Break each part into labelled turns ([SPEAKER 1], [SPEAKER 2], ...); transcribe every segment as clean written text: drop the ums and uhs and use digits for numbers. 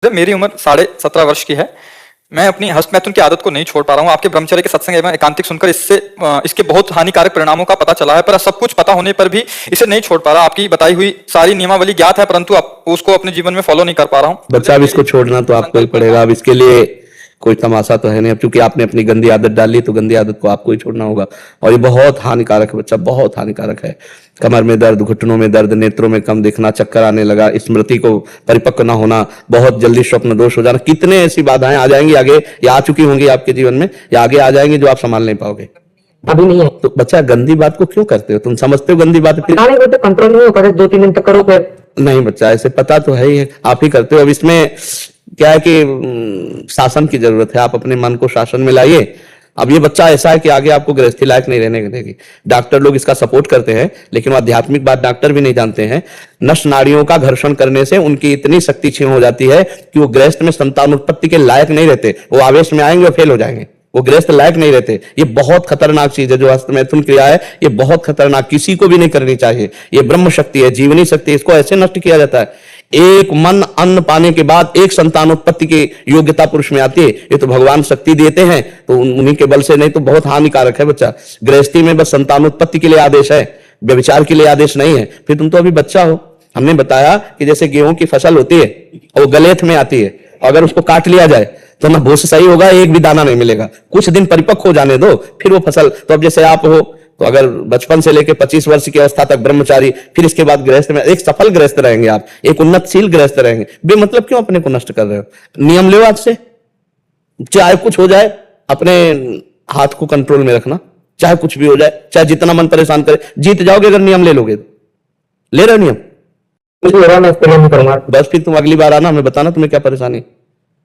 [SPEAKER 1] जब मेरी उम्र 17.5 वर्ष की है, मैं अपनी हस्तमैथुन की आदत को नहीं छोड़ पा रहा हूँ। आपके ब्रह्मचर्य के सत्संग एवं एकांतिक सुनकर इसके बहुत हानिकारक परिणामों का पता चला है, पर सब कुछ पता होने पर भी इसे नहीं छोड़ पा रहा। आपकी बताई हुई सारी नियमावली ज्ञात है, परंतु उसको अपने जीवन में फॉलो नहीं कर पा रहा हूँ।
[SPEAKER 2] बच्चा, अब इसको छोड़ना तो आपको ही पड़ेगा। अब इसके लिए कोई तमाशा तो है नहीं। अब चूंकि आपने अपनी गंदी आदत डाली तो गंदी आदत को आपको ही छोड़ना होगा, और ये बहुत हानिकारक है बच्चा, बहुत हानिकारक है। कमर में दर्द, घुटनों में दर्द, नेत्रों में कम दिखना, चक्कर आने लगा, स्मृति को परिपक्व न होना, बहुत जल्दी स्वप्न दोष हो जाना, कितने ऐसी बाधाएं आ जाएंगी आगे, या आ चुकी होंगी आपके जीवन में, या आगे आ जाएंगी जो आप संभाल नहीं पाओगे।
[SPEAKER 3] अभी नहीं है
[SPEAKER 2] तो बच्चा, गंदी बात को क्यों करते हो? तुम समझते हो गंदी बात
[SPEAKER 3] कंट्रोल नहीं हो पा रहा, 2-3 दिन तक करो फिर
[SPEAKER 2] नहीं बच्चा, ऐसे पता तो है ही है, आप ही करते हो। अब इसमें क्या है कि शासन की जरूरत है, आप अपने मन को शासन में लाइए। अब ये बच्चा ऐसा है कि आगे आपको गृहस्थी लायक नहीं रहने देगी। डॉक्टर लोग इसका सपोर्ट करते हैं, लेकिन वो आध्यात्मिक बात डॉक्टर भी नहीं जानते हैं। नष्ट नाड़ियों का घर्षण करने से उनकी इतनी शक्ति क्षीण हो जाती है कि वो गृहस्थ में संतान उत्पत्ति के लायक नहीं रहते। वो आवेश में आएंगे और फेल हो जाएंगे, वो गृहस्थ लायक नहीं रहते। ये बहुत खतरनाक चीज है जो हस्तमैथुन क्रिया है, ये बहुत खतरनाक, किसी को भी नहीं करनी चाहिए। ये ब्रह्म शक्ति है, जीवनी शक्ति, इसको ऐसे नष्ट किया जाता है। एक मन अन्न पाने के बाद एक संतान उत्पत्ति की योग्यता पुरुष में आती है। ये तो भगवान शक्ति देते हैं, तो उन्हीं के बल से, नहीं तो बहुत हानिकारक है बच्चा। गृहस्थी में बस संतान उत्पत्ति के लिए आदेश है, व्यभिचार के लिए आदेश नहीं है। फिर तुम तो अभी बच्चा हो। हमने बताया कि जैसे गेहूं की फसल होती है और गलेथ में आती है, अगर उसको काट लिया जाए तो ना भूस सही होगा, एक भी दाना नहीं मिलेगा। कुछ दिन परिपक्व हो जाने दो, फिर वो फसल। तो अब जैसे आप हो, तो अगर बचपन से लेकर 25 वर्ष की अवस्था तक ब्रह्मचारी, फिर इसके बाद गृहस्थ में एक सफल गृहस्थ रहेंगे आप, एक उन्नतशील गृहस्थ रहेंगे। बेमतलब क्यों अपने को नष्ट कर रहे हो? नियम लो आज से, चाहे कुछ हो जाए, अपने हाथ को कंट्रोल में रखना, चाहे कुछ भी हो जाए, चाहे जितना मन परेशान करे, जीत जाओगे अगर नियम ले लोगे। ले रहे हो नियम? बस फिर तुम अगली बार आना, हमें बताना तुम्हें क्या परेशानी।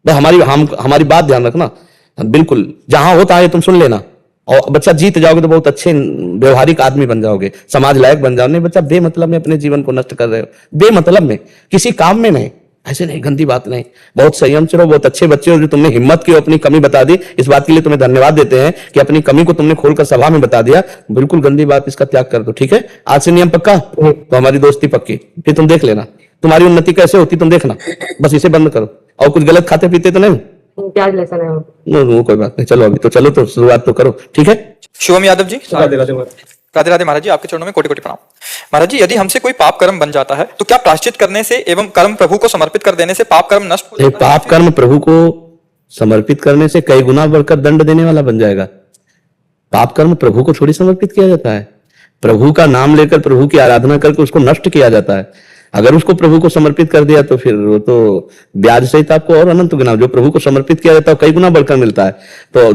[SPEAKER 2] बस हमारी बात ध्यान रखना, बिल्कुल जहां होता है तुम सुन लेना। और बच्चा, जीत जाओगे तो बहुत अच्छे व्यवहारिक आदमी बन जाओगे, समाज लायक बन जाओगे। नहीं बच्चा, बेमतलब में अपने जीवन को नष्ट कर रहे हो, बेमतलब में, किसी काम में नहीं। ऐसे नहीं, गंदी बात नहीं। बहुत संयम से रहो, बहुत अच्छे बच्चे हो जो तुमने हिम्मत की, अपनी कमी बता दी। इस बात के लिए तुम्हें धन्यवाद देते हैं कि अपनी कमी को तुमने खोलकर सभा में बता दिया। बिल्कुल गंदी बात, इसका त्याग कर दो, ठीक है? आज से नियम पक्का, तो हमारी दोस्ती पक्की। फिर तुम देख लेना तुम्हारी उन्नति कैसे होती, तुम देखना। बस इसे बंद करो, और कुछ गलत खाते पीते तो नहीं?
[SPEAKER 3] प्याज लहसुन है
[SPEAKER 2] वो कोई बात नहीं। चलो अभी तो चलो, तो शुरुआत तो करो, ठीक है?
[SPEAKER 1] शुभम यादव जी, राधे राधे। महाराज जी, आपके चरणों में कोटि कोटि प्रणाम। महाराज जी, यदि हमसे कोई पाप कर्म बन जाता है तो क्या प्रायश्चित करने से एवं कर्म प्रभु को समर्पित कर देने से पाप कर्म नष्ट हो जाता है?
[SPEAKER 2] पाप कर्म प्रभु को समर्पित करने से कई गुना बढ़कर दंड देने वाला बन जाएगा। पाप कर्म प्रभु को थोड़ी समर्पित किया जाता है। प्रभु का नाम लेकर, प्रभु की आराधना करके उसको नष्ट किया जाता है। अगर उसको प्रभु को समर्पित कर दिया तो फिर वो तो ब्याज सहित आपको और अनंत गुना, जो प्रभु को समर्पित किया जाता है कई गुना बढ़कर मिलता है। तो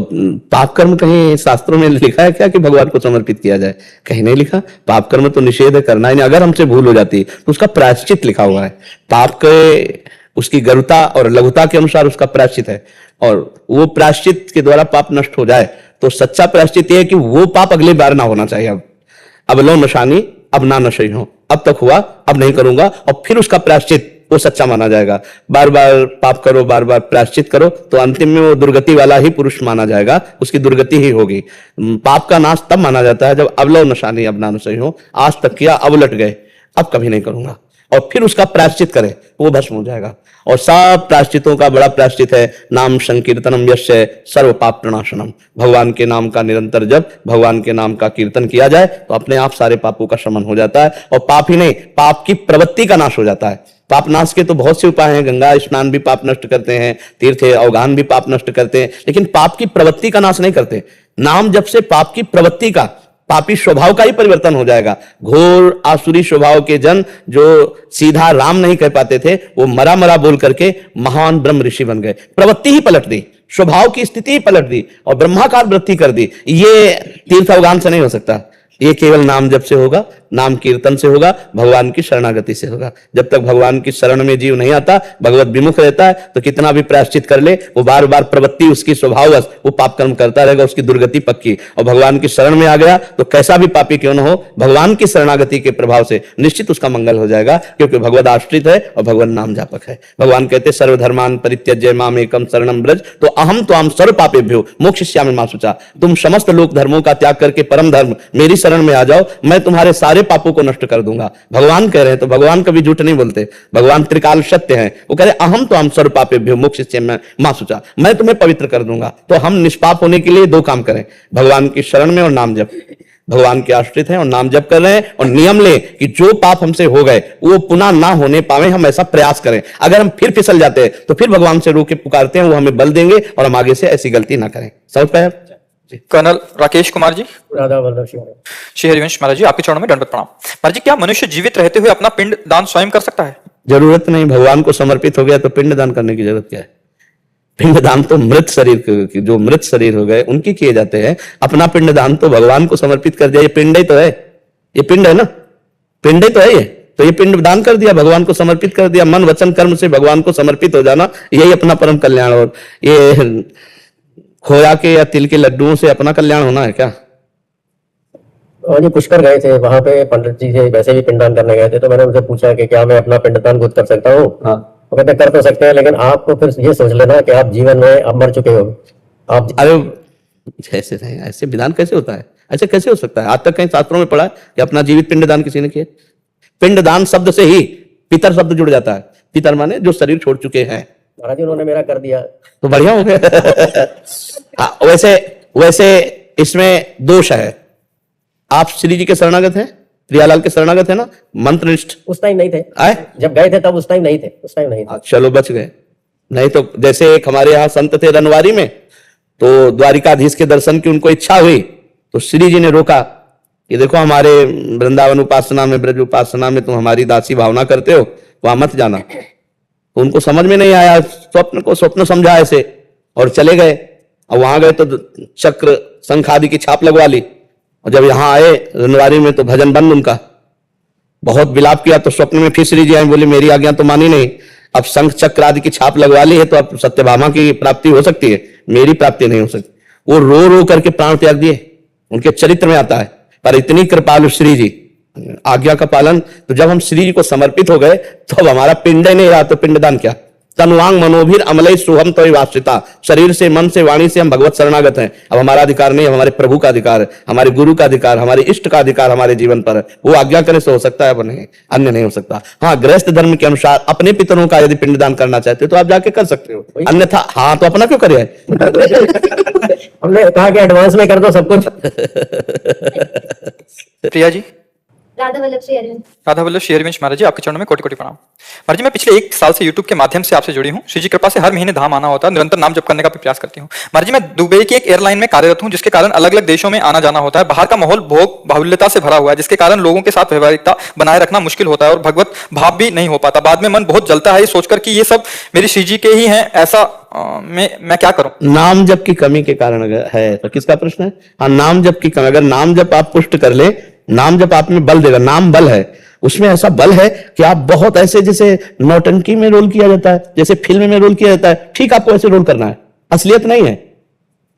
[SPEAKER 2] पाप कर्म कहीं शास्त्रों में लिखा है क्या कि भगवान को समर्पित किया जाए? कहीं नहीं लिखा। पाप कर्म तो निषेध है, करना ही नहीं। अगर हमसे भूल हो जाती तो उसका प्रायश्चित लिखा हुआ है। पाप के उसकी गरुता और लघुता के अनुसार उसका प्रायश्चित है, और वो प्रायश्चित के द्वारा पाप नष्ट हो जाए तो सच्चा प्रायश्चित यह है कि वो पाप अगली बार ना होना चाहिए। अब लो नशानी, अब ना नशे हो, अब तक हुआ, अब नहीं करूंगा, और फिर उसका प्रायश्चित वो सच्चा माना जाएगा। बार बार पाप करो, बार बार प्रायश्चित करो, तो अंतिम में वो दुर्गति वाला ही पुरुष माना जाएगा, उसकी दुर्गति ही होगी। पाप का नाश तब माना जाता है जब अब लो नशानी, अब ना नशे हो, आज तक किया, अब उलट गए, अब कभी नहीं करूंगा, और फिर उसका प्रायश्चित करे, वो भस्म हो जाएगा। और सब प्रायश्चितों का बड़ा प्रायश्चित है नाम संकीर्तनम यस्य सर्व पाप प्रणाशनम। भगवान के नाम का निरंतर जप, भगवान के नाम का कीर्तन किया जाए तो अपने आप सारे पापों का शमन हो जाता है। और पाप ही नहीं, पाप की प्रवृत्ति का नाश हो जाता है। पाप नाश के तो बहुत से उपाय हैं, गंगा स्नान भी पाप नष्ट करते हैं, तीर्थ अवगान भी पाप नष्ट करते हैं, लेकिन पाप की प्रवृत्ति का नाश नहीं करते। नाम जप से पाप की प्रवृत्ति का, पापी स्वभाव का ही परिवर्तन हो जाएगा। घोर आसुरी स्वभाव के जन जो सीधा राम नहीं कह पाते थे, वो मरा मरा बोल करके महान ब्रह्म ऋषि बन गए। प्रवृत्ति ही पलट दी, स्वभाव की स्थिति ही पलट दी और ब्रह्माकार वृत्ति कर दी। ये तीर्थ अवगान से नहीं हो सकता, ये केवल नाम जप से होगा, नाम कीर्तन से होगा, भगवान की शरणागति से होगा। जब तक भगवान की शरण में जीव नहीं आता, भगवत विमुख रहता है, तो कितना भी प्रायश्चित कर ले, वो बार बार प्रवृत्ति उसकी स्वभाववश वो पाप कर्म करता रहेगा, उसकी दुर्गति पक्की। और भगवान की शरण में आ गया तो कैसा भी पापी क्यों न हो, भगवान की शरणागति के प्रभाव से निश्चित उसका मंगल हो जाएगा, क्योंकि भगवत आश्रित है और भगवान नाम जापक है। भगवान कहते सर्वधर्मान परित्यज्य माम एकम शरणम ब्रज, तो अहम त्वाम सर्व पापेभ्यो मोक्षयिष्यामि मा शुचा। तुम समस्त लोक धर्मों का त्याग करके परम धर्म मेरी शरण में आ जाओ, मैं तुम्हारे सारे पापों को नष्ट कर दूंगा। भगवान कह रहे हैं, तो भगवान कभी झूठ नहीं बोलते, भगवान त्रिकाल सत्य हैं। वो कह रहे अहम तो हम सर्व पापेभ्यो मोक्षयिष्यामि में मां शुचा, मैं तुम्हें पवित्र कर दूंगा। तो हम निष्पाप होने के लिए दो काम करें, भगवान की शरण में और नाम जप। भगवान के आश्रित हैं और नाम जप कर रहे हैं, और नियम लें कि जो पाप हमसे हो गए वो पुनः ना होने पावे, हम ऐसा प्रयास करें। अगर हम फिर फिसल जाते हैं तो फिर भगवान से रो के पुकारते हैं, वो हमें बल देंगे और हम आगे से ऐसी गलती ना करें। समझ पाए?
[SPEAKER 1] कर्नल राकेश कुमार जी।
[SPEAKER 4] राधा वल्लभ श्री
[SPEAKER 1] श्री हरिवंश महाराज जी, आपके चरणों में दंडवत प्रणाम। महाराज जी, क्या मनुष्य जीवित रहते हुए अपना पिंड दान स्वयं कर सकता है?
[SPEAKER 2] जरूरत नहीं, भगवान को समर्पित हो गया तो पिंड दान करने की जरूरत क्या है? पिंड दान तो मृत शरीर जो मृत शरीर हो गए उनकी किए जाते हैं। अपना पिंड दान तो भगवान को समर्पित कर दिया। ये पिंड ही तो है, ये पिंड है ना, पिंड ही तो है ये। तो ये पिंड दान कर दिया, भगवान को समर्पित कर दिया। मन वचन कर्म से भगवान को समर्पित हो जाना, यही अपना परम कल्याण। और ये खोया के या तिल के लड्डुओं से अपना कल्याण होना है क्या?
[SPEAKER 4] और जी पुष्कर गए थे, वहां पे पंडित जी से वैसे भी पिंडदान करने गए थे, तो मैंने उनसे पूछा कि क्या मैं अपना पिंडदान खुद कर सकता हूँ?
[SPEAKER 2] हाँ,
[SPEAKER 4] वो कहते कर तो सकते हैं, लेकिन आपको फिर ये सोच लेना कि आप जीवन में अब मर चुके हो। आप
[SPEAKER 2] अरे ऐसे नहीं, ऐसे विधान कैसे होता है? ऐसे कैसे हो सकता है? आज तक कहीं शास्त्रों में पढ़ा है कि अपना जीवित पिंडदान किसी ने किया? पिंडदान शब्द से ही पितर शब्द जुड़ जाता है। पितर माने जो शरीर छोड़ चुके हैं।
[SPEAKER 4] महाराज जी उन्होंने मेरा कर दिया।
[SPEAKER 2] तो बढ़िया हो गया। हाँ, वैसे इसमें दोष है। आप श्री जी के शरणागत हैं, प्रियालाल के शरणागत है ना, मंत्रनिष्ठ।
[SPEAKER 4] उस टाइम नहीं थे,
[SPEAKER 2] आए
[SPEAKER 4] जब गए थे तब उस टाइम नहीं थे, उस टाइम नहीं थे।
[SPEAKER 2] चलो बच गए। नहीं तो जैसे एक हमारे यहाँ संत थे रनवारी में, तो द्वारिकाधीश के दर्शन की उनको इच्छा हुई, तो श्री जी ने रोका कि देखो हमारे वृंदावन उपासना में, ब्रज उपासना में तुम हमारी दासी भावना करते हो, वहां मत जाना। तो उनको समझ में नहीं आया, स्वप्न को स्वप्न समझा ऐसे, और चले गए। और वहां गए तो चक्र शंख आदि की छाप लगवा ली, और जब यहाँ आए रनवारी में तो भजन बंद उनका। बहुत विलाप किया तो स्वप्न में फिर श्री जी आए, बोले मेरी आज्ञा तो मानी नहीं, अब शंख चक्र आदि की छाप लगवा ली है तो अब सत्यभामा की प्राप्ति हो सकती है, मेरी प्राप्ति नहीं हो सकती। वो रो रो करके प्राण त्याग दिए, उनके चरित्र में आता है। पर इतनी कृपालु श्री जी, आज्ञा का पालन। तो जब हम श्री जी को समर्पित हो गए तो अब हमारा पिंड नहीं रहा, तो पिंडदान क्या? तनुवांग मनोभीर अमलय सुहम तो वास्ता, शरीर से, मन से, वाणी से हम भगवत शरणागत हैं। अब हमारा अधिकार नहीं, हमारे प्रभु का अधिकार है, हमारे गुरु का अधिकार, हमारे इष्ट का अधिकार हमारे जीवन पर है। वो आज्ञा करे से हो सकता है, नहीं अन्य नहीं हो सकता। हाँ, गृहस्थ धर्म के अनुसार अपने पितरों का यदि पिंडदान करना चाहते हो तो आप जाके कर सकते हो, अन्यथा हाँ तो अपना क्यों करे?
[SPEAKER 4] हमने कहा कि एडवांस में कर दो सब कुछ।
[SPEAKER 1] प्रिया जी।
[SPEAKER 5] राधा वल्लभ श्री हरिवंश।
[SPEAKER 1] राधा वल्लभ श्री हरिवंश महाराज जी, आपके चरणों में कोटि कोटि प्रणाम। महाराज जी, मैं पिछले 1 साल से यूट्यूब के माध्यम से आपसे जुड़ी हूँ। श्री जी कृपा से हर महीने धाम आना होता है, निरंतर नाम जप करने का भी प्रयास करती हूँ। महाराज जी, मैं दुबई की एक एयरलाइन में कार्यरत हूँ, जिसके कारण अलग अलग देशों में आना जाना होता है। बाहर का माहौल भोग बाहुल्यता से भरा हुआ है, जिसके कारण लोगों के साथ व्यवहारिकता बनाए रखना मुश्किल होता है और भगवत भाव भी नहीं हो पाता। बाद में मन बहुत जलता है ये सोचकर कि ये सब मेरी श्री जी के ही हैं, ऐसा मैं क्या करूं?
[SPEAKER 2] नाम जप की कमी के कारण अगर है तो किसका प्रश्न है? हाँ, नाम जप की कमी। अगर नाम जप आप पुष्ट कर ले, नाम जप आप में बल देगा। नाम बल है, उसमें ऐसा बल है कि आप बहुत ऐसे, जैसे नौटंकी में रोल किया जाता है, जैसे फिल्म में रोल किया जाता है, ठीक आपको ऐसे रोल करना है। असलियत नहीं है,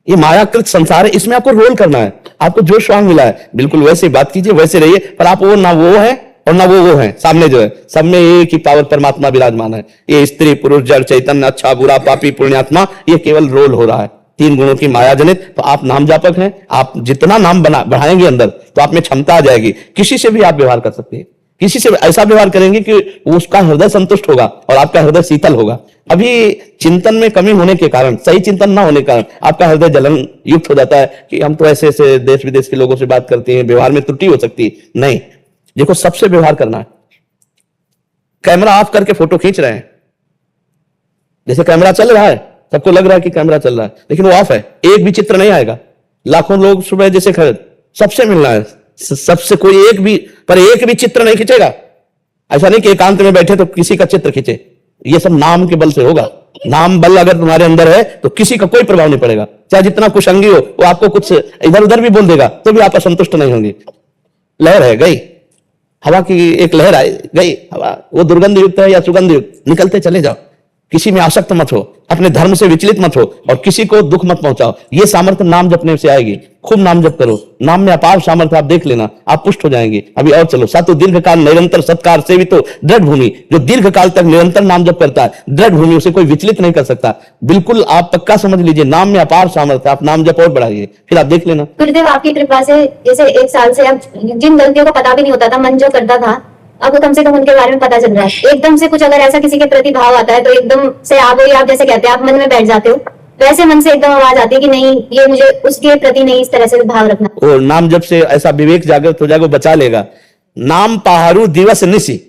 [SPEAKER 2] ये मायाकृत संसार है, इसमें आपको रोल करना है। आपको जो स्वांग मिला है बिल्कुल वैसे बात कीजिए, वैसे रहिए। पर आप वो ना वो है और ना वो है, सामने जो है सब में एक ही पावर परमात्मा विराजमान है। ये स्त्री पुरुष जड़ चैतन्य, अच्छा बुरा पापी पुण्यात्मा, ये केवल रोल हो रहा है, 3 गुणों की माया जनित। तो आप नाम जापक हैं, आप जितना नाम बढ़ाएंगे अंदर तो आप में क्षमता आ जाएगी। किसी से भी आप व्यवहार कर सकते हैं, किसी से ऐसा व्यवहार करेंगे कि उसका हृदय संतुष्ट होगा और आपका हृदय शीतल होगा। अभी चिंतन में कमी होने के कारण, सही चिंतन ना होने के कारण आपका हृदय जलन युक्त हो जाता है कि हम तो ऐसे ऐसे देश विदेश के लोगों से बात करते हैं, व्यवहार में त्रुटि हो सकती है। नहीं, देखो सबसे व्यवहार करना है। कैमरा ऑफ करके फोटो खींच रहे हैं, जैसे कैमरा चल रहा है, सबको लग रहा है कि कैमरा चल रहा है, लेकिन वो ऑफ है, एक भी चित्र नहीं आएगा। लाखों लोग सुबह जैसे खड़े, सबसे मिलना है, सबसे कोई एक भी चित्र नहीं खींचेगा। ऐसा नहीं कि एकांत में बैठे तो किसी का चित्र खींचे, ये सब नाम के बल से होगा। नाम बल अगर तुम्हारे अंदर है तो किसी का कोई प्रभाव नहीं पड़ेगा। चाहे जितना कुशंगी हो, वो आपको कुछ इधर उधर भी बोल देगा तो भी आप असंतुष्ट नहीं होंगे। लहर है, गई हवा की एक लहर आई, गई हवा, वो दुर्गंध युक्त है या सुगंध युक्त, निकलते चले जाओ। किसी में आसक्त मत हो, अपने धर्म से विचलित मत हो और किसी को दुख मत पहुंचाओ। ये सामर्थ्य नाम जपने से आएगी। खूब नाम जप करो, नाम में अपार सामर्थ्य, आप देख लेना, आप पुष्ट हो जाएंगे। अभी और चलो। सातु दीर्घ काल निरंतर सत्कार सेवी तो दृढ़ भूमि, जो दीर्घ काल तक निरंतर नाम जप करता है, दृढ़ भूमि, उसे कोई विचलित नहीं कर सकता। बिल्कुल आप पक्का समझ लीजिए, नाम में अपार सामर्थ्य, आप नाम जप और बढ़ाइए, फिर आप देख लेना।
[SPEAKER 5] गुरुदेव आपकी कृपा से जैसे 1 साल से अब जिन गलतियों को पता भी नहीं होता था, मन जो करता था, अब कम से कम उनके बारे में पता चल रहा है। एकदम से कुछ अगर ऐसा किसी के प्रति भाव आता है तो एकदम से आप जैसे कहते हैं, आप मन में बैठ जाते हो, वैसे मन से एकदम आवाज आती है कि नहीं, ये मुझे उसके प्रति नहीं इस तरह से भाव रखना।
[SPEAKER 2] और नाम जब से ऐसा विवेक जागृत हो जाएगा, वो बचा लेगा। नाम पाहरू दिवस निसी,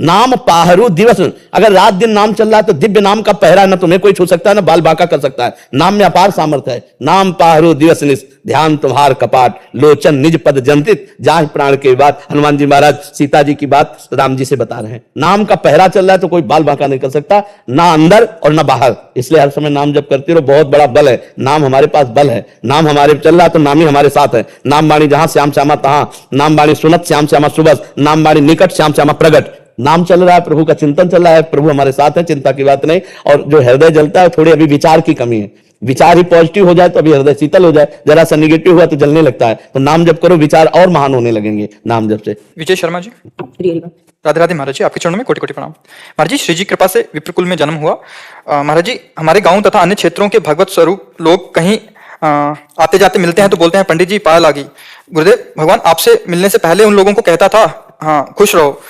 [SPEAKER 2] नाम पाहरू दिवस। अगर रात दिन नाम चल रहा है तो दिव्य नाम का पहरा न तुम्हें कोई छू सकता है, न बाल बांका कर सकता है। नाम में अपार सामर्थ्य है। नाम पाहरू दिवस निस, ध्यान तुम्हार कपाट, लोचन निज पद जंतित, जाहि प्राण के बात। हनुमान जी महाराज सीता जी की बात राम जी से बता रहे हैं। नाम का पहरा चल रहा है तो कोई बाल बांका नहीं कर सकता, ना अंदर और ना बाहर। इसलिए हर समय नाम जप करते रहो, बहुत बड़ा बल है। नाम हमारे पास बल है, नाम हमारे चल रहा है तो नाम ही हमारे साथ है। नाम वाणी जहां श्याम श्यामा तहां, नाम वाणी सुनत श्याम श्यामा सुबस, नाम वाणी निकट श्याम श्यामा प्रगट। नाम चल रहा है, प्रभु का चिंतन चल रहा है, प्रभु हमारे साथ है, चिंता की बात नहीं। और जो हृदय जलता है, थोड़ी अभी विचार की कमी है। विचार ही पॉजिटिव हो जाए तो अभी हृदय शीतल हो जाए, जरा सा निगेटिव हुआ तो जलने लगता है। तो नाम जप करो, विचार और महान होने लगेंगे नाम जप से।
[SPEAKER 1] विजय शर्मा जी, राधे राधे महाराज जी, आपके चरणों में कोटि कोटि प्रणाम। महाराज जी, श्री जी कृपा से विप्रकुल में जन्म हुआ। महाराज जी, हमारे गांव तथा अन्य क्षेत्रों के भगवत स्वरूप लोग कहीं आते जाते मिलते हैं तो बोलते हैं पंडित जी पायल आ गई। गुरुदेव, भगवान आपसे मिलने से पहले उन लोगों को कहता था, हाँ खुश रहो।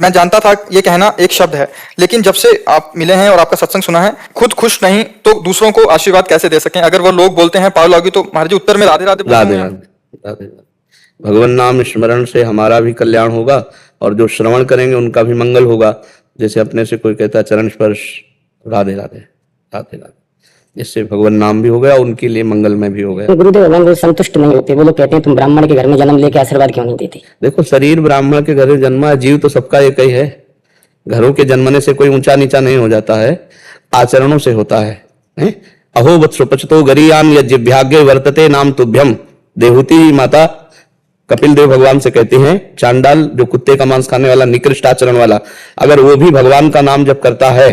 [SPEAKER 1] मैं जानता था ये कहना एक शब्द है, लेकिन जब से आप मिले हैं और आपका सत्संग सुना है, खुद खुश नहीं तो दूसरों को आशीर्वाद कैसे दे सकें? अगर वो लोग बोलते हैं पायल आ गई तो महाराज जी उत्तर में राधे राधे
[SPEAKER 2] राधे राधे। भगवान नाम स्मरण से हमारा भी कल्याण होगा और जो श्रवण करेंगे उनका भी मंगल होगा। जैसे अपने से कोई कहता है चरण स्पर्श, राधे राधे राधे राधे, इससे भगवान नाम भी हो गया, उनके लिए मंगलमय भी हो गया।
[SPEAKER 6] गुरुदेव भगवान वो संतुष्ट नहीं होते, वो लोग कहते हैं तुम ब्राह्मण के घर में जन्म लेके आशीर्वाद क्यों नहीं देते?
[SPEAKER 2] देखो, शरीर ब्राह्मण के घर में जन्मा है, जीव तो सबका एक ही है। घरों के जन्मने से कोई ऊंचा नीचा नहीं हो जाता है, आचरणों से होता है। अहो वत्सुपचतो गरीयान यज्ञभाग्य वर्तते नाम तुभ्यम। देहूति माता कपिल देव भगवान से कहते हैं, चांडाल जो कुत्ते का मांस खाने वाला, निकृष्ट आचरण वाला, अगर वो भी भगवान का नाम जप करता है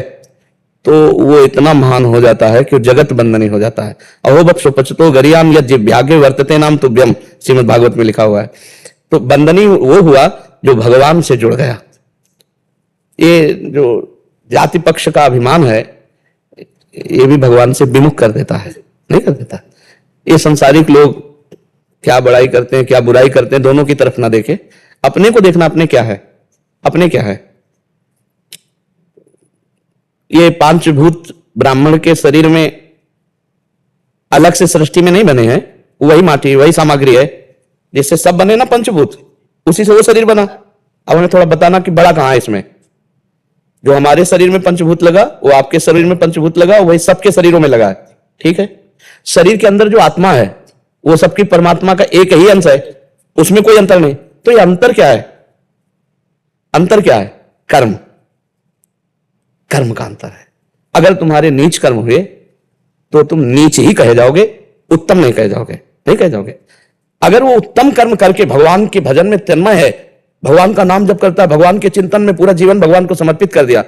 [SPEAKER 2] तो वो इतना महान हो जाता है कि वो जगत बंदनी हो जाता है। अहो वत्सुपचतो गरीयान यज्ञभाग्य वर्तते नाम तुभ्यम, श्रीमद् भागवत में लिखा हुआ है। तो बंदनी वो हुआ जो भगवान से जुड़ गया। ये जो जाति पक्ष का अभिमान है, ये भी भगवान से विमुख कर देता है, नहीं कर देता। ये संसारिक लोग क्या बड़ाई करते हैं, क्या बुराई करते हैं, दोनों की तरफ ना देखे, अपने को देखना, अपने क्या है, अपने क्या है। ये पांचभूत ब्राह्मण के शरीर में अलग से सृष्टि में नहीं बने हैं, वही माटी, वही सामग्री है जिससे सब बने ना पंचभूत, उसी से वो शरीर बना। अब हमें थोड़ा बताना कि बड़ा कहां है इसमें। जो हमारे शरीर में पंचभूत लगा, वो आपके शरीर में पंचभूत लगा, वही सबके शरीरों में लगा है, ठीक है। शरीर के अंदर जो आत्मा है वो सबकी परमात्मा का एक ही अंश है, उसमें कोई अंतर नहीं। तो ये अंतर क्या है? अंतर क्या है? कर्म, कर्म का अंतर है। अगर तुम्हारे नीच कर्म हुए तो तुम नीच ही कहे जाओगे, उत्तम नहीं कहे जाओगे, नहीं कहे जाओगे। अगर वो उत्तम कर्म करके भगवान के भजन में तन्मय है, भगवान का नाम जप करता है, भगवान के चिंतन में पूरा जीवन भगवान को समर्पित कर दिया,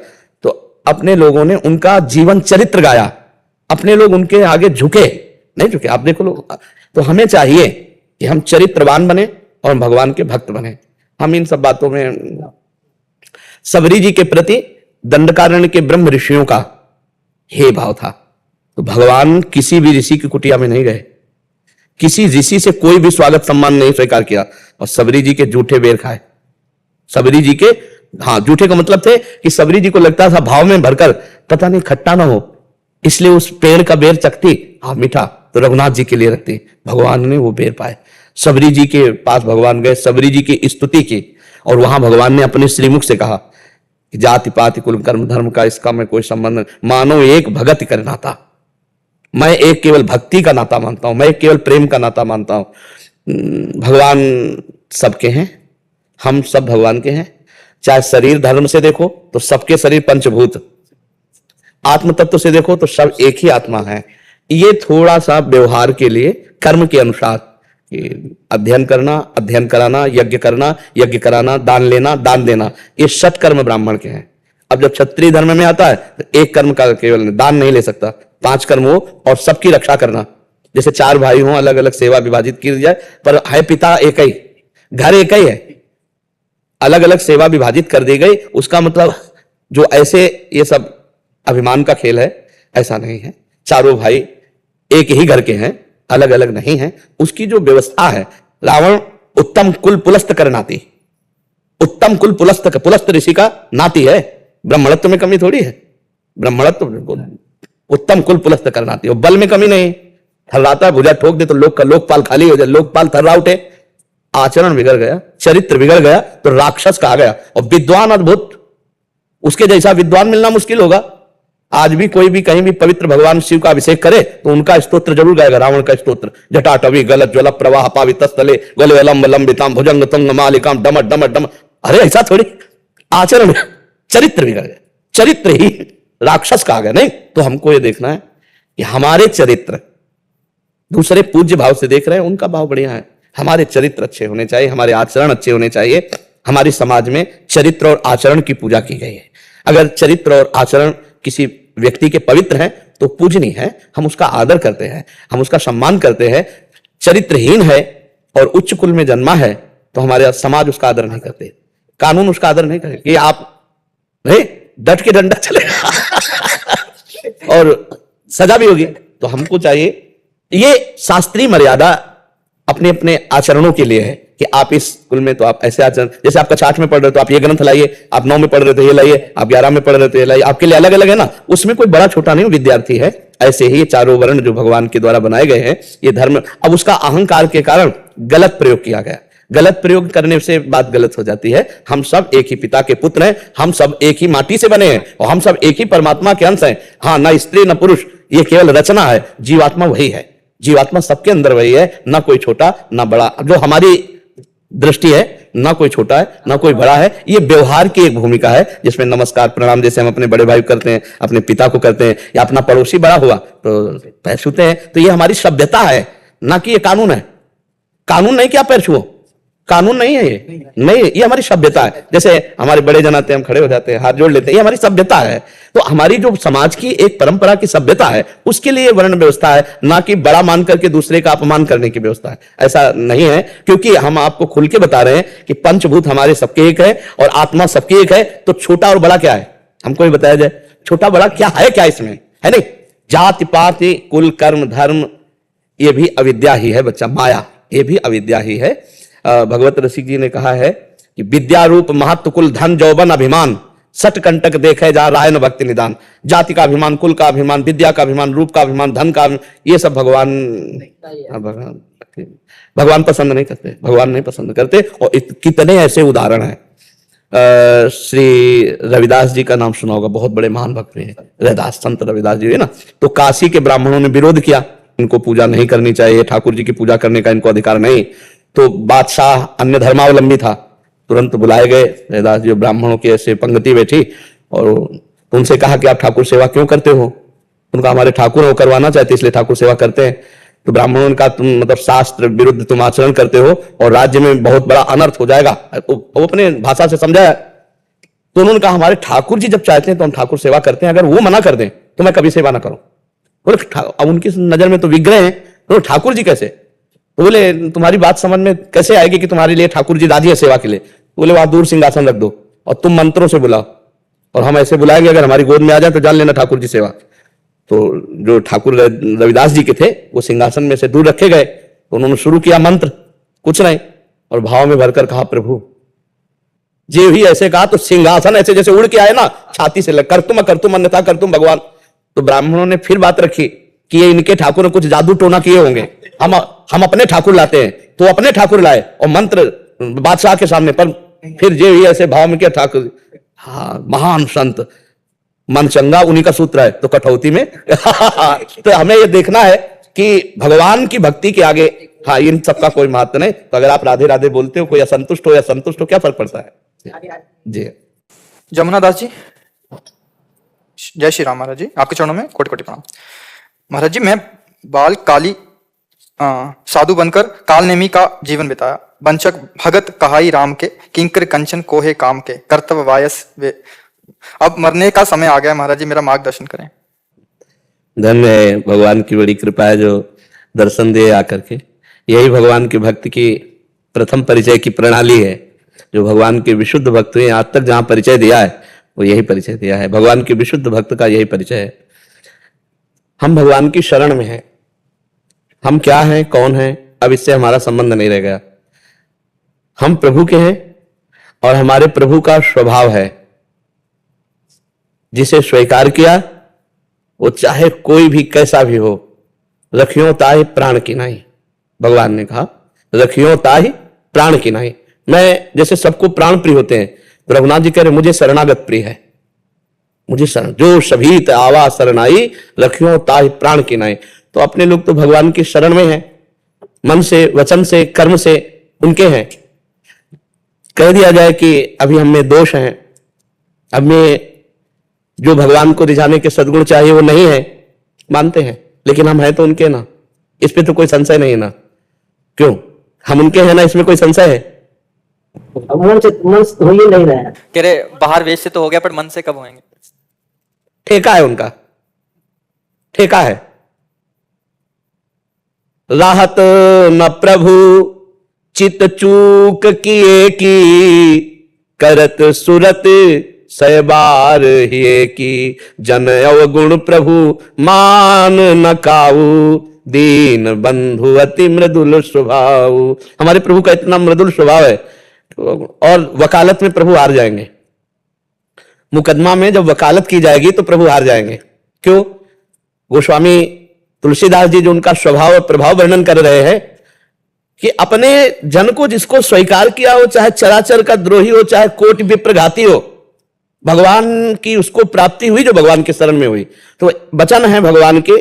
[SPEAKER 2] तो अपने लोगों ने उनका जीवन चरित्र गाया, अपने लोग उनके आगे झुके, नहीं झुके। आप देखो लोग, तो हमें चाहिए कि हम चरित्रवान बने और भगवान के भक्त बने। हम इन सब बातों में, सबरी जी के प्रति दंडकारण्य के ब्रह्म ऋषियों का हे भाव था। तो भगवान किसी भी ऋषि की कुटिया में नहीं गए, किसी ऋषि से कोई भी स्वागत सम्मान नहीं स्वीकार किया, और सबरी जी के जूठे बेर खाए। सबरी जी के, हाँ, जूठे का मतलब थे कि सबरी जी को लगता था भाव में भरकर पता नहीं खट्टा ना हो, इसलिए उस पेड़ का बेर चखती, हाँ मीठा, तो रघुनाथ जी के लिए रखती। भगवान ने वो बेर पाए। सबरी जी के पास भगवान गए, सबरी जी की स्तुति की, और वहां भगवान ने अपने श्रीमुख से कहा कि जाति पाति कुल कर्म धर्म का इसका मैं कोई संबंध नहीं, मानो एक भगत कर नाता, मैं एक केवल भक्ति का नाता मानता हूं, मैं एक केवल प्रेम का नाता मानता हूं। भगवान सबके हैं, हम सब भगवान के हैं। चाहे शरीर धर्म से देखो तो सबके शरीर पंचभूत, आत्म तत्व से देखो तो सब एक ही आत्मा है। ये थोड़ा सा व्यवहार के लिए कर्म के अनुसार अध्ययन करना, अध्ययन कराना, यज्ञ करना, यज्ञ कराना, दान लेना, दान देना, ये सत्कर्म ब्राह्मण के हैं। अब जब क्षत्रिय धर्म में आता है तो एक कर्म का केवल दान नहीं ले सकता, 5 कर्म हो और सबकी रक्षा करना। जैसे 4 भाई हों, अलग अलग सेवा विभाजित की जाए, पर है पिता एक ही, घर एक ही है, अलग अलग सेवा विभाजित कर दी गई। उसका मतलब जो ऐसे ये सब अभिमान का खेल है, ऐसा नहीं है। चारों भाई एक ही घर के हैं, अलग अलग नहीं हैं। उसकी जो व्यवस्था है, रावण उत्तम कुल पुलस्त कर नाती, उत्तम कुल पुलस्त ऋषि का नाती है, ब्राह्मणत्व में कमी थोड़ी है। ब्राह्मणत्व उत्तम कुल पुलस्त कर नाती, और बल में कमी नहीं। थर्राता भुजा ठोक दे तो लोकपाल खाली हो जाए, लोकपाल थर्रा उठे, आचरण बिगड़ गया, चरित्र बिगड़ गया तो राक्षस कहा गया। और विद्वान अद्भुत, उसके जैसा विद्वान मिलना मुश्किल होगा। आज भी कोई भी कहीं भी पवित्र भगवान शिव का अभिषेक करे तो उनका स्तोत्र जरूर गाएगा, रावण का स्तोत्र, जटाटवी गलत ज्वल प्रवाह पावितस्थले गले लंब लंबिताम भुजंग तुंग मालिकाम डम डम डम। अरे ऐसा थोड़ी, आचरण चरित्र बिगड़ गया, चरित्र ही राक्षस कहा गया। नहीं तो हमको ये देखना है कि हमारे चरित्र, दूसरे पूज्य भाव से देख रहे हैं, उनका भाव बढ़िया है, हमारे चरित्र अच्छे होने चाहिए, हमारे आचरण अच्छे होने चाहिए। हमारे समाज में चरित्र और आचरण की पूजा की गई है। अगर चरित्र और आचरण किसी व्यक्ति के पवित्र हैं तो पूजनीय है, हम उसका आदर करते हैं, हम उसका सम्मान करते हैं। चरित्रहीन है और उच्च कुल में जन्मा है तो हमारे समाज उसका आदर नहीं करते, कानून उसका आदर नहीं करे कि आप रहे डट के डंडा चलेगा और सजा भी होगी। तो हमको चाहिए, ये शास्त्रीय मर्यादा अपने अपने आचरणों के लिए है कि आप इस कुल में तो आप ऐसे आचरण, जैसे आप कक्षा 8 में पढ़ रहे हो तो आप ये ग्रंथ लाइए, आप 9 में पढ़ रहे हो तो ये लाइए, आप 11 में पढ़ रहे हो तो ये लाइए, आपके लिए अलग अलग है ना, उसमें कोई बड़ा छोटा नहीं, विद्यार्थी है। ऐसे ही ये चारों वर्ण जो भगवान के द्वारा बनाए गए हैं, ये धर्म, अब उसका अहंकार के कारण गलत प्रयोग किया गया। गलत प्रयोग करने से बात गलत हो जाती है। हम सब एक ही पिता के पुत्र हैं, हम सब एक ही माटी से बने हैं और हम सब एक ही परमात्मा के अंश हैं। हाँ, ना स्त्री ना पुरुष, ये केवल रचना है, जीवात्मा वही है, जीवात्मा सबके अंदर वही है, ना कोई छोटा ना बड़ा। जो हमारी दृष्टि है, ना कोई छोटा है ना कोई बड़ा है, ये व्यवहार की एक भूमिका है जिसमें नमस्कार प्रणाम जैसे हम अपने बड़े भाई को करते हैं, अपने पिता को करते हैं, या अपना पड़ोसी बड़ा हुआ तो पैर छूते हैं। तो ये हमारी सभ्यता है, ना कि ये कानून है। कानून नहीं कि आप पैर छुओ, कानून नहीं है ये, नहीं, ये हमारी सभ्यता है। जैसे हमारे बड़े जन आते हैं, हम खड़े हो जाते हैं, हाथ जोड़ लेते हैं, ये हमारी सभ्यता है। तो हमारी जो समाज की एक परंपरा की सभ्यता है, उसके लिए वर्ण व्यवस्था है, ना कि बड़ा मान करके दूसरे का अपमान करने की व्यवस्था है। ऐसा नहीं है, क्योंकि हम आपको खुल के बता रहे हैं कि पंचभूत हमारे सबके एक है और आत्मा सबकी एक है। तो छोटा और बड़ा क्या है, हमको भी बताया जाए, छोटा बड़ा क्या है, क्या इसमें है? नहीं, जाति पाति कुल कर्म धर्म, ये भी अविद्या ही है बच्चा, माया, ये भी अविद्या ही है। भगवत रसिक जी ने कहा है कि विद्या रूप महत्व कुल धन जौबन अभिमान, सट कंटक देखे जा राय न भक्ति निदान। जाति का अभिमान, कुल का अभिमान, विद्या का अभिमान, रूप का अभिमान, धन का अभिमान, ये सब भगवान पसंद नहीं करते, भगवान नहीं पसंद करते। और कितने ऐसे उदाहरण हैं। श्री रविदास जी का नाम सुना होगा, बहुत बड़े महान भक्त हैं रविदास, संत रविदास जी है ना। तो काशी के ब्राह्मणों ने विरोध किया, इनको पूजा नहीं करनी चाहिए, ठाकुर जी की पूजा करने का इनको अधिकार नहीं। तो बादशाह अन्य धर्मावलंबी था, तुरंत बुलाए गए रविदास जी, ब्राह्मणों की ऐसे पंक्ति बैठी और उनसे कहा कि आप ठाकुर सेवा क्यों करते हो? उनका हमारे ठाकुर हो करवाना चाहते इसलिए ठाकुर सेवा करते हैं। तो ब्राह्मणों ने कहा तुम मतलब शास्त्र विरुद्ध तुम आचरण करते हो और राज्य में बहुत बड़ा अनर्थ हो जाएगा। वो अपने भाषा से समझाया। तो उन्होंने कहा हमारे ठाकुर जी जब चाहते हैं तो हम ठाकुर सेवा करते हैं, अगर वो मना कर दें तो मैं कभी सेवा ना करूं। बोले अब उनकी नजर में तो विग्रह हैं, तो ठाकुर जी कैसे? तो बोले तुम्हारी बात समझ में कैसे आएगी कि तुम्हारे लिए ठाकुर जी राजी है सेवा के लिए? बोले वहां दूर सिंहासन रख दो और तुम मंत्रों से बुलाओ और हम ऐसे बुलाएंगे, अगर हमारी गोद में आ जाए तो जान लेना ठाकुर जी सेवा। तो जो ठाकुर रविदास जी के थे वो सिंहासन में से दूर रखे गए, तो उन्होंने शुरू किया मंत्र, कुछ नहीं, और भाव में भरकर कहा प्रभु जी ही ऐसे कहा तो सिंहासन ऐसे जैसे उड़ के आए ना, छाती से लग कर तुम अन्यथा कर तुम भगवान। तो ब्राह्मणों ने फिर बात रखी कि ये इनके ठाकुर ने कुछ जादू टोना किए होंगे, हम अपने ठाकुर लाते हैं। तो अपने ठाकुर लाए और मंत्र बादशाह के सामने, पर फिर जे ही ऐसे भाव में किया ठाकुर। हाँ, महान संत, मन चंगा उन्हीं का सूत्र है तो कठौती में तो हमें ये देखना है कि भगवान की भक्ति के आगे हाँ इन सबका कोई महत्व नहीं। तो अगर आप राधे राधे बोलते हो, कोई असंतुष्ट हो या संतुष्ट हो, क्या फर्क पड़ता है? जी
[SPEAKER 1] जमुना दास जी, जय श्री राम महाराज जी, आपके चरणों में कोटि कोटि प्रणाम। महाराज जी, मैं बाल काली साधु बनकर कालनेमी का जीवन बिताया, वंचक भगत कहाई राम के, किंकर कंचन कोहे काम के, कर्तव्य वायस वे अब मरने का समय आ गया महाराज जी, मेरा मार्गदर्शन करें।
[SPEAKER 2] धन्य है, भगवान की बड़ी कृपा है जो दर्शन दे आकर के। यही भगवान के भक्त की प्रथम परिचय की प्रणाली है। जो भगवान के विशुद्ध भक्त हुए आज तक जहां परिचय दिया है वो यही परिचय दिया है। भगवान के विशुद्ध भक्त का यही परिचय है। हम भगवान की शरण में हैं। हम क्या हैं, कौन हैं, अब इससे हमारा संबंध नहीं रह गया। हम प्रभु के हैं और हमारे प्रभु का स्वभाव है, जिसे स्वीकार किया वो चाहे कोई भी कैसा भी हो, रखियो ताहि प्राण की नहीं। भगवान ने कहा रखियो ताहि प्राण की नहीं। मैं जैसे सबको प्राण प्रिय होते हैं, तो रघुनाथ जी कह रहे मुझे शरणागत प्रिय है। मुझे शरण जो सभी आवा शरणाई रखियो ताहि प्राण की नहीं। तो अपने लोग तो भगवान की शरण में हैं, मन से, वचन से, कर्म से उनके हैं। कह दिया जाए कि अभी हम में दोष हैं, अब में जो भगवान को रिझाने के सद्गुण चाहिए वो नहीं है, मानते हैं, लेकिन हम हैं तो उनके ना। इस पे तो कोई संशय नहीं ना। क्यों, हम उनके हैं ना, इसमें कोई संशय है?
[SPEAKER 3] मन से हो ही नहीं रहा है।
[SPEAKER 1] कह रहे बाहर वेश से तो हो गया, पर मन से कब होंगे?
[SPEAKER 2] ठेका है उनका, ठेका है। राहत न प्रभु चित चूक किए की, करत सुरत सैबार हिए की। जन अवगुण प्रभु मान न काऊ, दीन बंधु अति मृदुल स्वभाव। हमारे प्रभु का इतना मृदुल स्वभाव है, और वकालत में प्रभु हार जाएंगे। मुकदमा में जब वकालत की जाएगी तो प्रभु हार जाएंगे। क्यों? गोस्वामी तुलसीदास जी जो उनका स्वभाव और प्रभाव वर्णन कर रहे हैं कि अपने जन को जिसको स्वीकार किया हो, चाहे चराचर का द्रोही हो, चाहे कोटि विप्रघाती हो, भगवान की उसको प्राप्ति हुई जो भगवान के शरण में हुई। तो वचन है भगवान के,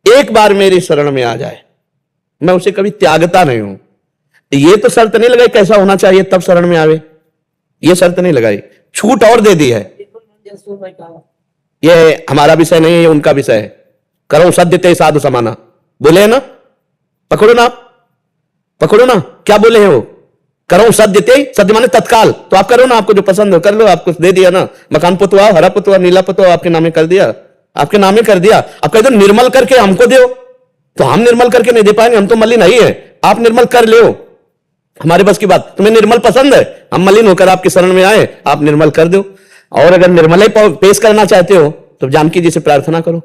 [SPEAKER 2] एक बार मेरी शरण में आ जाए मैं उसे कभी त्यागता नहीं हूं। ये तो शर्त नहीं लगाई कैसा होना चाहिए तब शरण में आवे, ये शर्त नहीं लगाई, छूट और दे दी है। ये हमारा विषय नहीं है, ये उनका विषय है। करो सद्य ते साधु समाना, बोले है ना, पकड़ो ना, पकड़ो ना, क्या बोले हैं वो? करो सद्य ते, सद्य माने तत्काल, तो आप करो ना, आपको जो पसंद हो कर लो। आपको दे दिया ना, मकान पुतवा, हरा पुतवा, नीला पुतवा आपके नामे कर दिया, आपके नामे कर दिया। अब कह दो निर्मल करके हमको दो, तो हम निर्मल करके नहीं दे पाएंगे, हम तो मलिन नहीं है। आप निर्मल कर ले, हमारे बस की बात। तुम्हें निर्मल पसंद है, हम मलिन होकर आपके शरण में आए, आप निर्मल कर दो। और अगर निर्मल ही पेश करना चाहते हो तो जानकी जी से प्रार्थना करो।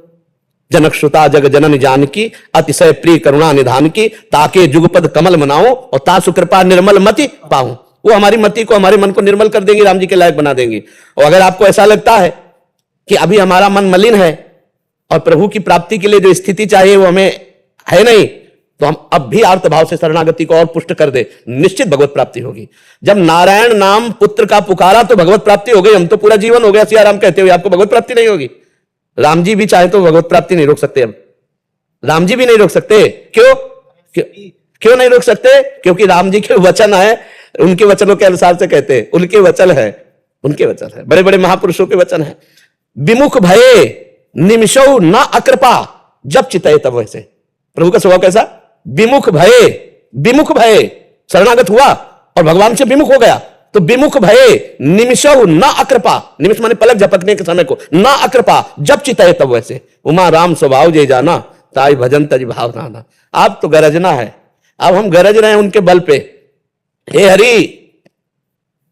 [SPEAKER 2] जनक श्रुता जग जनन जानकी, अतिशय प्रिय करुणा निधान की, ताके जुगपद कमल मनाओ और तासु कृपा निर्मल मति पाऊं। वो हमारी मति को, हमारे मन को निर्मल कर देंगी, राम जी के लायक बना देंगी। और अगर आपको ऐसा लगता है कि अभी हमारा मन मलिन है और प्रभु की प्राप्ति के लिए जो स्थिति चाहिए वो हमें है नहीं, तो हम अब भी आर्त भाव से शरणागति को और पुष्ट कर दे, निश्चित भगवत प्राप्ति होगी। जब नारायण नाम पुत्र का पुकारा तो भगवत प्राप्ति हो गई। हम तो पूरा जीवन हो गया सिया राम कहते हुए, आपको भगवत प्राप्ति नहीं होगी। राम जी भी चाहे तो भगवत प्राप्ति नहीं रोक सकते। अब राम जी भी नहीं रोक सकते। क्यों नहीं रोक सकते? क्योंकि राम जी के वचन है, उनके वचनों के अनुसार से कहते हैं, उनके वचन है, उनके वचन है, बड़े बड़े महापुरुषों के वचन है। विमुख भये निमिषौ न अकृपा, जब चितये तब वैसे। प्रभु का स्वभाव कैसा? विमुख भये, विमुख भये, शरणागत हुआ और भगवान से विमुख हो गया, तो विमुख भये निमिषौ न अकृपा, निमिष माने पलक झपकने के समय को, न अकृपा, जब चितये तब वैसे। उमा राम स्वभाव जे जाना, ताई भजन तज भाव नाना। आप तो गरजना है, अब हम गरज रहे हैं उनके बल पे। हे हरि,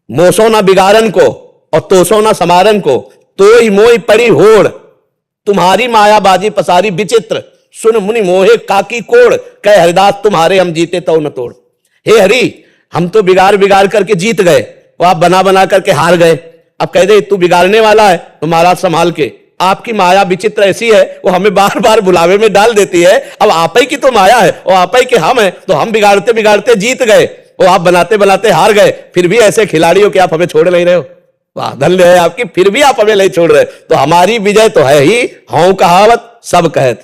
[SPEAKER 2] मोसो ना बिगाड़न को और तोसो ना समारन को, तोई मोई पड़ी होड़, तुम्हारी मायाबाजी पसारी विचित्र, सुन मुनि मोहे काकी कोड़, कह हरिदास तुम्हारे हम जीते तो न तोड़। हे हरि, हम तो बिगाड़ बिगाड़ करके जीत गए, वो आप बना बना करके हार गए। अब कह दे तू बिगाड़ने वाला है तो महाराज संभाल के। आपकी माया विचित्र ऐसी है, वो हमें बार बार बुलावे में डाल देती है। अब आप ही की तो माया है और आप ही के हम है, तो हम बिगाड़ते बिगाड़ते जीत गए, वो आप बनाते बनाते हार गए। फिर भी ऐसे खिलाड़ियों के आप हमें छोड़ नहीं रहे हो, वाह धन्य है आपकी, फिर भी आप हमें नहीं छोड़ रहे। तो हमारी विजय तो है ही, हूं कहावत सब कहत,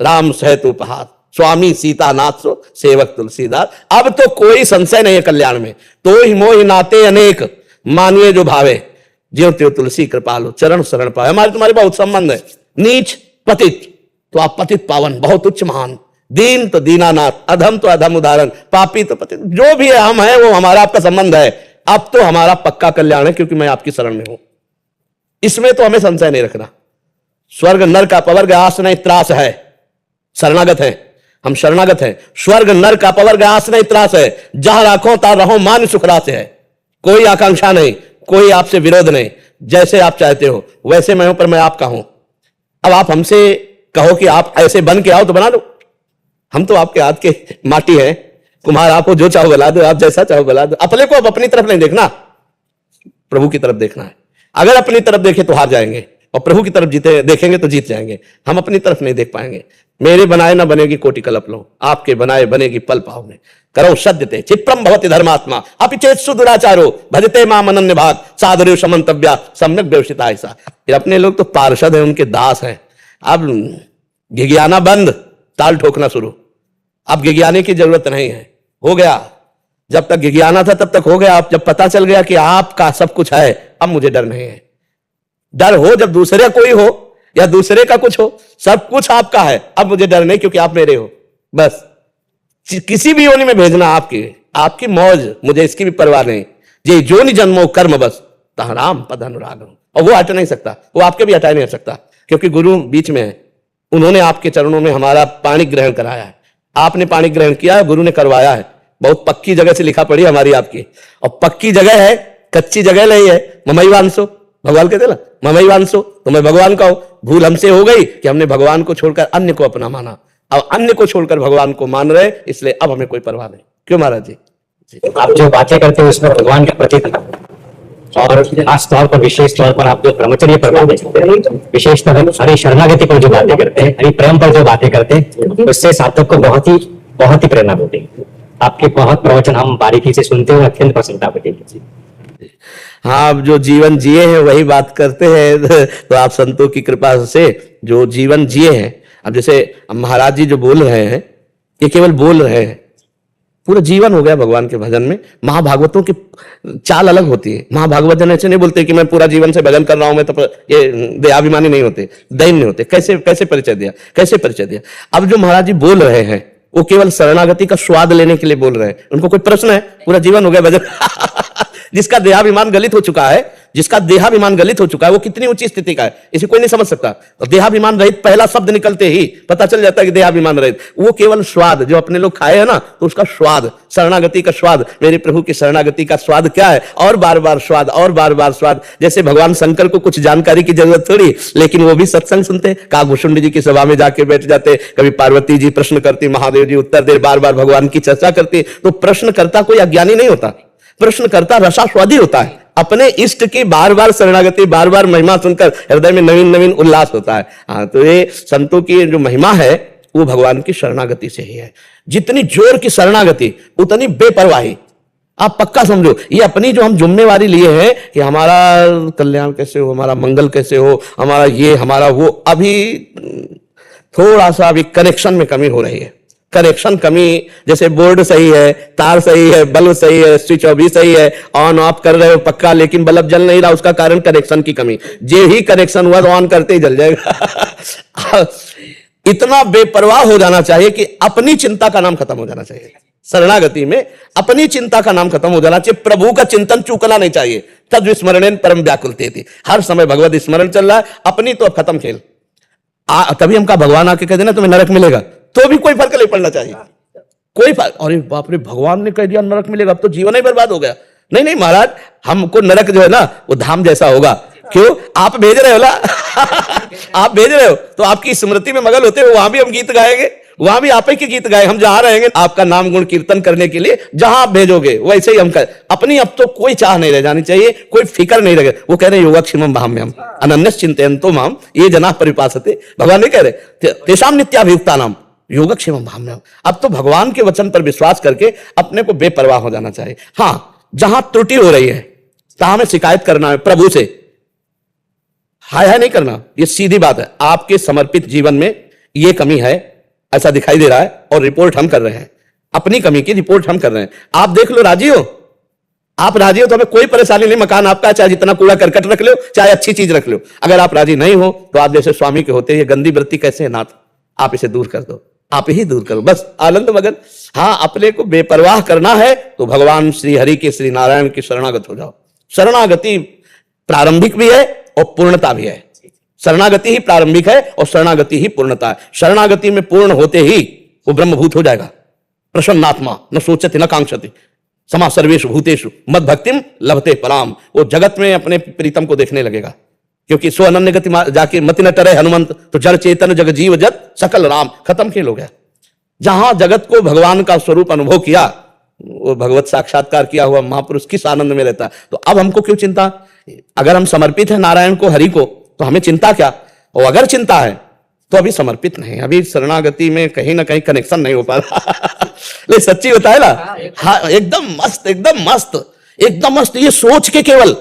[SPEAKER 2] राम सहत उपहार, स्वामी सीतानाथ सो सेवक तुलसीदास। अब तो कोई संशय नहीं है कल्याण में। तो ही मोहि नाते अनेक, मानिए जो भावे, ज्यों त्यों तुलसी कृपालु, चरण शरण पावे। हमारे तुम्हारे बहुत संबंध है। नीच पतित तो आप पतित पावन, बहुत उच्च महान, दीन तो दीनानाथ, अधम तो अधम उदाहरण, पापी तो पतित, जो भी है हम है वो हमारा आपका संबंध है। अब तो हमारा पक्का कल्याण है क्योंकि मैं आपकी शरण में हूं। इसमें तो हमें संशय नहीं रखना। स्वर्ग नरक अपवर्ग आसनय त्रास है, शरणागत है, हम शरणागत हैं। स्वर्ग नरक अपवर्ग आसनय त्रास है, जहां राखो ता रहो मान सुखरास है। कोई आकांक्षा नहीं, कोई आपसे विरोध नहीं, जैसे आप चाहते हो वैसे मैं हूं, पर मैं आपका हूं। अब आप हमसे कहो कि आप ऐसे बन के आओ तो बना लो, हम तो आपके हाथ के माटी हैं, कुम्हार, आपको जो चाहो बना दो, आप जैसा चाहो बना दो। अपने को अब अपनी तरफ नहीं देखना, प्रभु की तरफ देखना है। अगर अपनी तरफ देखें तो हार जाएंगे, और प्रभु की तरफ जीते देखेंगे तो जीत जाएंगे। हम अपनी तरफ नहीं देख पाएंगे। मेरे बनाए ना बनेगी कोटि कल्प लो, आपके बनाए बनेगी पल पाव में। करो सद्यते क्षिप्रम भवति धर्मात्मा अपिचेत सुदुराचारो भजते माम अनन्य भाग सादरेव समन्तव्या सम्यक व्यवसिता। ऐसा अपने लोग तो पार्षद हैं, उनके दास हैं। अब गिगियाना बंद, ताल ठोकना शुरू। अब गिगियाने की जरूरत नहीं है, हो गया। जब तक गिगियाना था तब तक हो गया। अब जब पता चल गया कि आपका सब कुछ है, अब मुझे डर नहीं है। डर हो जब दूसरे कोई हो या दूसरे का कुछ हो, सब कुछ आपका है, अब मुझे डर नहीं, क्योंकि आप मेरे हो। बस किसी भी योनि में भेजना आपकी मौज, मुझे इसकी भी परवाह नहीं। ये जोनि जन्मो कर्म बस तहाँ राम पद अनुराग। और वो हट नहीं सकता, वो आपके भी हटा नहीं सकता, क्योंकि गुरु बीच में है। उन्होंने आपके चरणों में हमारा पाणी ग्रहण कराया है, आपने पाणी ग्रहण किया है, गुरु ने करवाया है। बहुत पक्की जगह से लिखा पड़ी हमारी आपकी, और पक्की जगह है, कच्ची जगह नहीं है। ममई वांसो, भगवान कहते ना, ममई वांसो, तो मैं भगवान का हूं। भूल हमसे हो गई कि हमने भगवान को छोड़कर अन्य को अपना माना। अब अन्य को छोड़कर भगवान को मान रहे, इसलिए अब हमें कोई परवाह नहीं। क्यों महाराज जी?
[SPEAKER 7] आप जो बातें करते हो उसमें भगवान के प्रति, और खास तौर पर विशेष तौर पर आप जो ब्रह्मचर्य पर बातें करते हैं, विशेषतः हरि शरणागति पर जो बातें करते हैं, हरि प्रेम पर जो बातें करते हैं, उससे साधक को बहुत ही प्रेरणा मिलती है। आपके बहुत प्रवचन हम बारीकी से सुनते हुए अत्यंत प्रसन्नता होती है।
[SPEAKER 2] हाँ, अब जो जीवन जिए हैं वही बात करते हैं। तो आप संतों की कृपा से जो जीवन जिए हैं, अब जैसे महाराज जी जो बोल रहे हैं, ये केवल बोल रहे हैं, पूरा जीवन हो गया भगवान के भजन में। महाभागवतों की चाल अलग होती है। महाभागवत जन ऐसे नहीं बोलते कि मैं पूरा जीवन से भजन कर रहा हूं, मैं तो ये देहाभिमानी नहीं होते, दैन्य होते। कैसे परिचय दिया? अब जो महाराज जी बोल रहे हैं वो केवल शरणागति का स्वाद लेने के लिए बोल रहे हैं। उनको कोई प्रश्न है? पूरा जीवन हो गया भजन। जिसका देहाभिमान गलित हो चुका है, वो कितनी ऊंची स्थिति का है, इसे कोई नहीं समझ सकता। और देहाभिमान रहित, पहला शब्द निकलते ही पता चल जाता है कि देहाभिमान रहित। वो केवल स्वाद जो अपने लोग खाए हैं ना, तो उसका स्वाद, शरणागति का स्वाद, मेरे प्रभु की शरणागति का स्वाद क्या है? और बार बार स्वाद। जैसे भगवान शंकर को कुछ जानकारी की जरूरत थोड़ी, लेकिन वो भी सत्संग सुनते। काकभूषुंड जी की सभा में जाके बैठ जाते, कभी पार्वती जी प्रश्न करती, महादेव जी उत्तर दे, बार बार भगवान की चर्चा करती। तो प्रश्नकर्ता कोई अज्ञानी नहीं होता, प्रश्नकर्ता रसास्वादी होता है। अपने इष्ट की बार बार शरणागति, बार बार महिमा सुनकर हृदय में नवीन नवीन उल्लास होता है। हाँ, तो ये संतों की जो महिमा है वो भगवान की शरणागति से ही है। जितनी जोर की शरणागति उतनी बेपरवाही। आप पक्का समझो, ये अपनी जो हम जिम्मेवारी लिए हैं कि हमारा कल्याण कैसे हो, हमारा मंगल कैसे हो, हमारा ये हमारा वो, अभी थोड़ा सा अभी कनेक्शन में कमी हो रही है। कनेक्शन कमी, जैसे बोर्ड सही है, तार सही है, बल्ब सही है, स्विच भी सही है, ऑन ऑफ कर रहे हो पक्का, लेकिन बल्ब जल नहीं रहा, उसका कारण कनेक्शन की कमी। जे ही कनेक्शन हुआ तो ऑन करते ही जल जाएगा। इतना बेपरवाह हो जाना चाहिए कि अपनी चिंता का नाम खत्म हो जाना चाहिए। शरणागति में अपनी चिंता का नाम खत्म हो जाना चाहिए। प्रभु का चिंतन चूकना नहीं चाहिए। तद विस्मरणेन परम व्याकुलते थी, हर समय भगवत स्मरण चल रहा है, अपनी तो अब खत्म खेल। तभी हमका भगवान आके कह देना तुम्हें नरक मिलेगा, तो भी कोई फर्क नहीं पड़ना चाहिए, कोई फर्क। अरे बाप रे, भगवान ने कह दिया नरक मिलेगा, अब तो जीवन ही बर्बाद हो गया। नहीं महाराज, हमको नरक जो है ना वो धाम जैसा होगा। क्यों? आप भेज रहे हो ना। आप भेज रहे हो तो आपकी स्मृति में मगन होते हो, वहां भी हम गीत गाएंगे, वहां भी आप ही के गीत गाए। हम जहां रहेंगे आपका नाम गुण कीर्तन करने के लिए, जहां आप भेजोगे वैसे ही हम कर। अपनी अब तो कोई चाह नहीं रह जानी चाहिए, कोई फिक्र नहीं रहे। वो कह रहे योगक्षेमम भाम्यम अनन्यस चिंतयन्तो माम ये जना परिपासते। भगवान नहीं कह रहे तेषाम नित्याभियुक्तानाम योगक्षेमम भाम्यम। अब तो भगवान के वचन पर विश्वास करके अपने को बेपरवाह हो जाना चाहिए। हां, जहां त्रुटि हो रही है तहां हमें शिकायत करना है प्रभु से, हाय नहीं करना। ये सीधी बात है। आपके समर्पित जीवन में ये कमी है, ऐसा दिखाई दे रहा है, और रिपोर्ट हम कर रहे हैं। अपनी कमी की रिपोर्ट हम कर रहे हैं। आप देख लो, राजी हो? आप राजी हो तो हमें कोई परेशानी नहीं। मकान आपका, चाहे जितना कूड़ा करकट रख लो, चाहे अच्छी चीज रख लो। अगर आप राजी नहीं हो तो आप जैसे स्वामी के होते, ये गंदी वृत्ति कैसे है नाथ, आप इसे दूर कर दो, आप ही दूर करो, बस आनंद मगन। हाँ, अपने को बेपरवाह करना है तो भगवान श्री हरि के, श्री नारायण की शरणागत हो जाओ। शरणागति प्रारंभिक भी है और पूर्णता भी है। शरणागति ही प्रारंभिक है और शरणागति ही पूर्णता है। शरणागति में पूर्ण होते ही वो ब्रह्मभूत हो जाएगा। प्रसन्नात्मा न सोचति न कांक्षति समा सर्वेषु भूतेषु मद भक्तिम लभते पराम। वो जगत में अपने प्रीतम को देखने लगेगा, क्योंकि सो अनन्य गति जाके मति न टरे हनुमंत, तो जड़ चेतन जग जीव जत सकल राम। खत्म खेल हो गया। जहां जगत को भगवान का स्वरूप अनुभव किया, वो भगवत साक्षात्कार किया हुआ महापुरुष किस आनंद में रहता है। तो अब हमको क्यों चिंता? अगर हम समर्पित हैं नारायण को, हरि को, तो हमें चिंता क्या? और अगर चिंता है तो अभी समर्पित नहीं, अभी शरणागति में कहीं ना कहीं कनेक्शन नहीं हो पा रहा। लेकिन सच्ची बताए ना, हाँ एकदम मस्त, एकदम मस्त, एकदम मस्त। ये सोच के केवल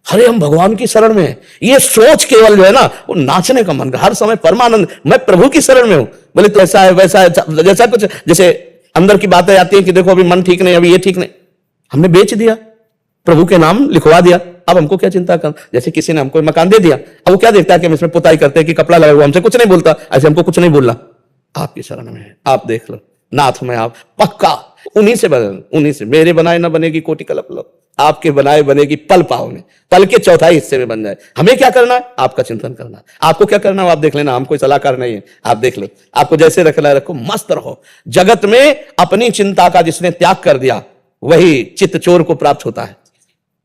[SPEAKER 2] अरे हम भगवान की शरण में हैं, ये सोच केवल जो है ना, वो नाचने का मन कर हर समय परमानंद, मैं प्रभु की शरण में हूं। बोले तो ऐसा है वैसा है, जैसा कुछ जैसे अंदर की बातें आती है कि देखो अभी मन ठीक नहीं, अभी ये ठीक नहीं, हमने बेच दिया, प्रभु के नाम लिखवा दिया, अब हमको क्या चिंता करना। जैसे किसी ने हमको मकान दे दिया, अब वो क्या देखता है कि हम इसमें पुताई करते हैं कि कपड़ा लगा हुआ, हमसे कुछ नहीं बोलता, ऐसे हमको कुछ नहीं बोलना। आपकी शरण में है, आप देख लो नाथ में, आप पक्का उन्हीं से बदल, उन्हीं से। मेरे बनाए ना बनेगी कोटि कल्प लो, आपके बनाए बनेगी पल पाओ में, पल के चौथाई हिस्से में बन जाए। हमें क्या करना है? आपका चिंतन करना है। आपको क्या करना है आप देख लेना, हम कोई सलाहकार नहीं है, आप देख लो। आपको जैसे रखना है रखो, मस्त रहो। जगत में अपनी चिंता का जिसने त्याग कर दिया वही चित्त चोर को प्राप्त होता है।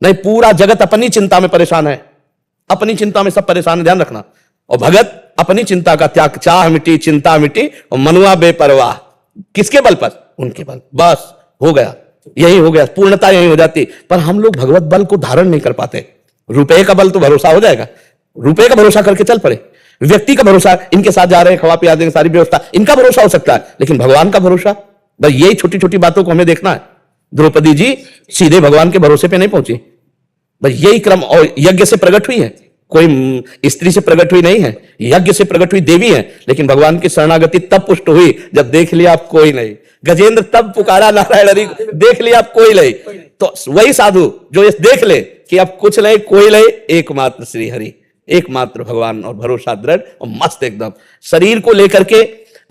[SPEAKER 2] नहीं, पूरा जगत अपनी चिंता में परेशान है, अपनी चिंता में सब परेशान है, ध्यान रखना। और भगत अपनी चिंता का त्याग, चाह मिटी चिंता मिटी और मनुआ बेपरवाह। किसके बल पर? उनके बल। बस हो गया, यही हो गया, पूर्णता यही हो जाती। पर हम लोग भगवत बल को धारण नहीं कर पाते। रुपए का बल तो भरोसा हो जाएगा, रुपए का भरोसा करके चल पड़े। व्यक्ति का भरोसा, इनके साथ जा रहे हैं, खवा पिला देंगे, सारी व्यवस्था, इनका भरोसा हो सकता है, लेकिन भगवान का भरोसा, बस यही छोटी छोटी बातों को हमें देखना है। द्रौपदी जी सीधे भगवान के भरोसे पे नहीं पहुंची, बस यही क्रम। और यज्ञ से प्रकट हुई है, कोई स्त्री से प्रकट हुई नहीं है, यज्ञ से प्रकट हुई देवी है। लेकिन भगवान की शरणागति तब पुष्ट हुई जब देख लिया आप कोई नहीं। गजेंद्र तब पुकारा नारायण हरि, देख लिया आप कोई नहीं। तो वही साधु जो इस देख ले कि अब कुछ नहीं, कोई नहीं, एकमात्र श्री हरि, एकमात्र भगवान, और भरोसा दृढ़ और मस्त एकदम। शरीर को लेकर के,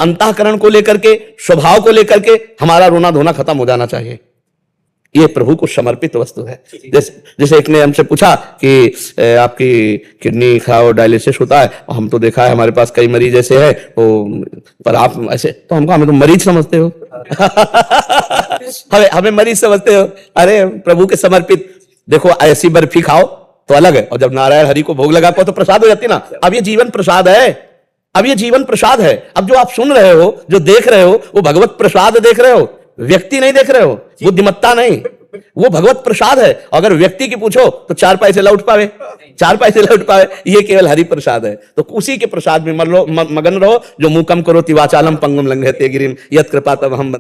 [SPEAKER 2] अंतःकरण को लेकर के, स्वभाव को लेकर के हमारा रोना धोना खत्म हो जाना चाहिए। ये प्रभु को समर्पित वस्तु है। जैसे एक ने हमसे पूछा कि आपकी किडनी खराब, डायलिसिस होता है, और हम तो देखा है हमारे पास कई मरीज ऐसे हैं, पर आप ऐसे, तो हमको, हमें तो मरीज समझते हो। हमें मरीज समझते हो। अरे प्रभु के समर्पित, देखो ऐसी बर्फी खाओ तो अलग है, और जब नारायण हरि को भोग लगा पाओ तो प्रसाद हो जाती ना। अब ये जीवन प्रसाद है, अब ये जीवन प्रसाद है। अब जो आप सुन रहे हो, जो देख रहे हो, वो भगवत प्रसाद देख रहे हो, व्यक्ति नहीं देख रहे हो, बुद्धिमत्ता नहीं, वो भगवत प्रसाद है। अगर व्यक्ति की पूछो तो 4 पैसे लौट पावे, 4 पैसे लौट पावे, ये केवल हरि प्रसाद है। तो उसी के प्रसाद में मगन रहो। जो मूकम करोति वाचालम पंगुम लंघयते गिरिम यत् कृपातमहं